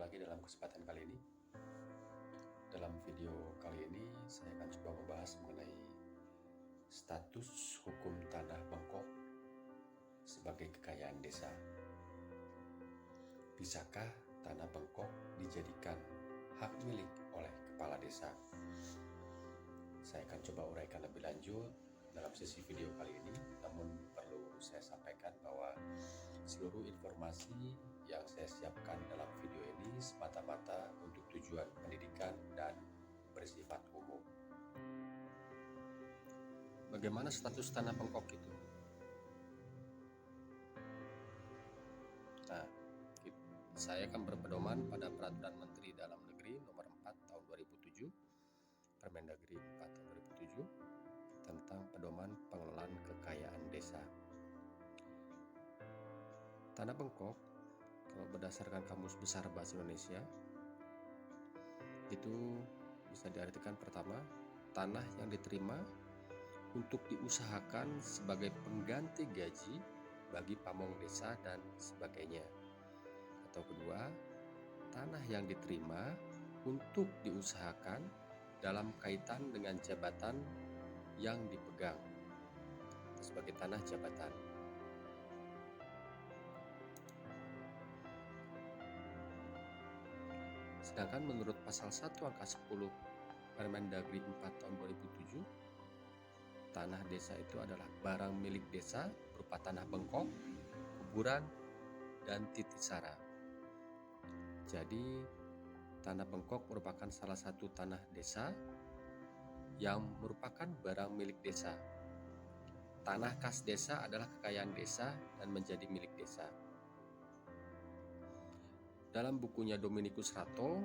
lagi dalam kesempatan kali ini. Dalam video kali ini saya akan coba membahas mengenai status hukum tanah Bengkok sebagai kekayaan desa. Bisakah tanah Bengkok dijadikan hak milik oleh kepala desa? Saya akan coba uraikan lebih lanjut dalam sesi video kali ini, namun perlu saya sampaikan bahwa seluruh informasi yang saya siapkan dalam video ini semata-mata untuk tujuan pendidikan dan bersifat umum. Bagaimana status tanah Bengkok itu? Nah, saya akan berpedoman pada Peraturan Menteri Dalam Negeri Nomor 4 Tahun 2007, Permendagri 4 Tahun 2007, tentang pedoman pengelolaan kekayaan desa. Tanah Bengkok, kalau berdasarkan Kamus Besar Bahasa Indonesia, itu bisa diartikan pertama, tanah yang diterima untuk diusahakan sebagai pengganti gaji bagi pamong desa dan sebagainya. Atau kedua, tanah yang diterima untuk diusahakan dalam kaitan dengan jabatan yang dipegang sebagai tanah jabatan. Sedangkan menurut pasal 1 angka 10 Permendagri 4 tahun 2007, tanah desa itu adalah barang milik desa berupa tanah bengkok, kuburan, dan titisara. Jadi tanah bengkok merupakan salah satu tanah desa yang merupakan barang milik desa. Tanah kas desa adalah kekayaan desa dan menjadi milik desa. Dalam bukunya Dominikus Rato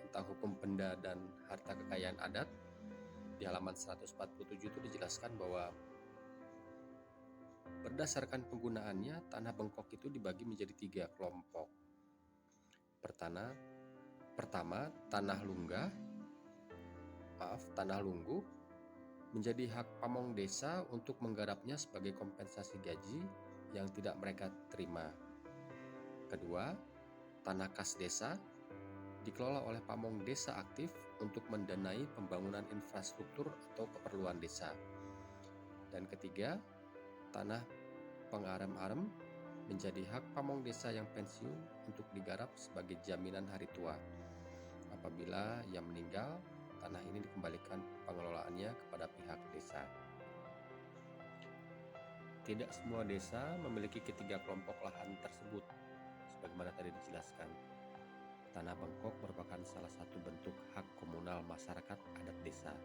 tentang hukum benda dan harta kekayaan adat, di halaman 147 itu dijelaskan bahwa berdasarkan penggunaannya, tanah bengkok itu dibagi menjadi 3 kelompok. Pertama, tanah lunggu menjadi hak pamong desa untuk menggarapnya sebagai kompensasi gaji yang tidak mereka terima. Kedua, tanah kas desa dikelola oleh pamong desa aktif untuk mendanai pembangunan infrastruktur atau keperluan desa. Dan ketiga, tanah pengarem-arem menjadi hak pamong desa yang pensiun untuk digarap sebagai jaminan hari tua. Apabila ia meninggal, tanah ini dikembalikan pengelolaannya kepada pihak desa. Tidak semua desa memiliki ketiga kelompok lahan tersebut, sebagaimana tadi dijelaskan. Tanah bengkok merupakan salah satu bentuk hak komunal masyarakat adat desa,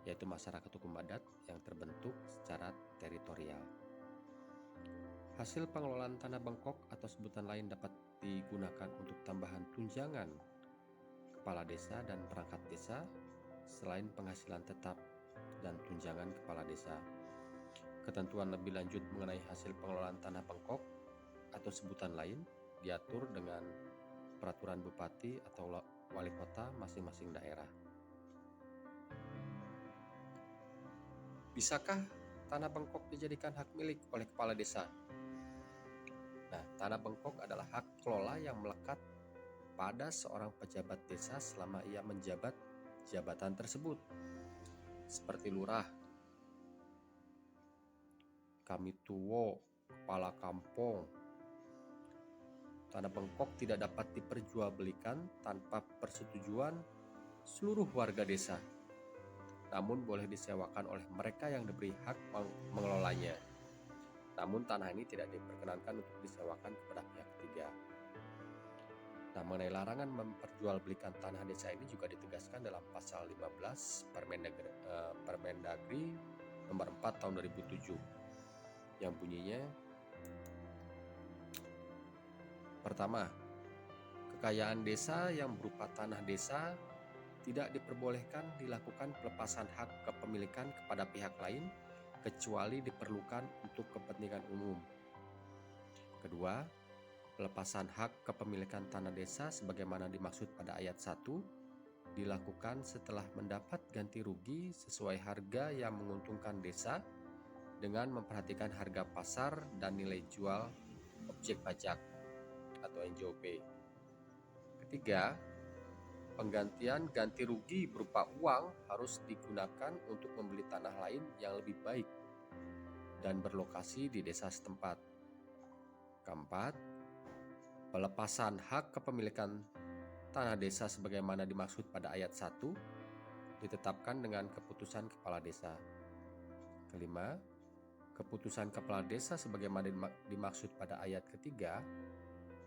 yaitu masyarakat hukum adat yang terbentuk secara teritorial. Hasil pengelolaan tanah bengkok atau sebutan lain dapat digunakan untuk tambahan tunjangan kepala desa dan perangkat desa selain penghasilan tetap dan tunjangan kepala desa. Ketentuan lebih lanjut mengenai hasil pengelolaan tanah bengkok atau sebutan lain diatur dengan peraturan bupati atau wali kota masing-masing daerah. Bisakah tanah bengkok dijadikan hak milik oleh kepala desa? Nah, tanah bengkok adalah hak kelola yang melekat pada seorang pejabat desa selama ia menjabat jabatan tersebut, seperti lurah, kamituwo, kepala kampung. Tanah bengkok tidak dapat diperjualbelikan tanpa persetujuan seluruh warga desa, namun boleh disewakan oleh mereka yang diberi hak mengelolanya. Namun tanah ini tidak diperkenankan untuk disewakan kepada pihak ketiga. Nah, mengenai larangan memperjualbelikan tanah desa ini juga ditegaskan dalam pasal 15 Permendagri nomor 4 tahun 2007 yang bunyinya, pertama, kekayaan desa yang berupa tanah desa tidak diperbolehkan dilakukan pelepasan hak kepemilikan kepada pihak lain kecuali diperlukan untuk kepentingan umum. Kedua, pelepasan hak kepemilikan tanah desa sebagaimana dimaksud pada ayat 1 dilakukan setelah mendapat ganti rugi sesuai harga yang menguntungkan desa dengan memperhatikan harga pasar dan nilai jual objek pajak atau NJOP. ketiga, penggantian ganti rugi berupa uang harus digunakan untuk membeli tanah lain yang lebih baik dan berlokasi di desa setempat. Keempat, pelepasan hak kepemilikan tanah desa sebagaimana dimaksud pada ayat 1 ditetapkan dengan keputusan kepala desa. Kelima, keputusan kepala desa sebagaimana dimaksud pada ayat ketiga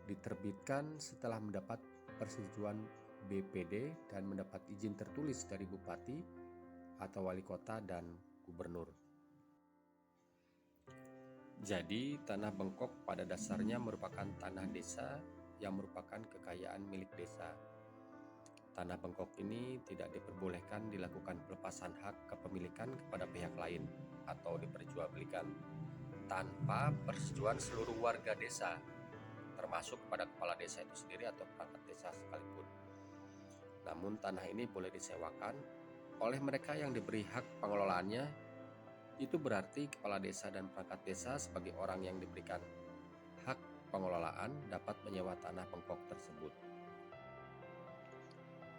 diterbitkan setelah mendapat persetujuan BPD dan mendapat izin tertulis dari bupati atau wali kota dan gubernur. Jadi, tanah bengkok pada dasarnya merupakan tanah desa yang merupakan kekayaan milik desa. Tanah bengkok ini tidak diperbolehkan dilakukan pelepasan hak kepemilikan kepada pihak lain atau diperjualbelikan tanpa persetujuan seluruh warga desa, termasuk kepada kepala desa itu sendiri atau perangkat desa sekalipun. Namun tanah ini boleh disewakan oleh mereka yang diberi hak pengelolaannya. Itu berarti kepala desa dan perangkat desa sebagai orang yang diberikan hak pengelolaan dapat menyewa tanah bengkok tersebut.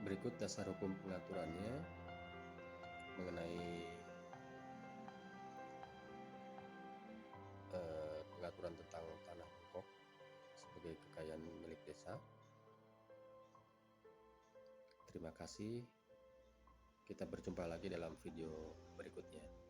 Berikut dasar hukum pengaturannya mengenai pengaturan tentang tanah bengkok sebagai kekayaan milik desa. Terima kasih. Kita berjumpa lagi dalam video berikutnya.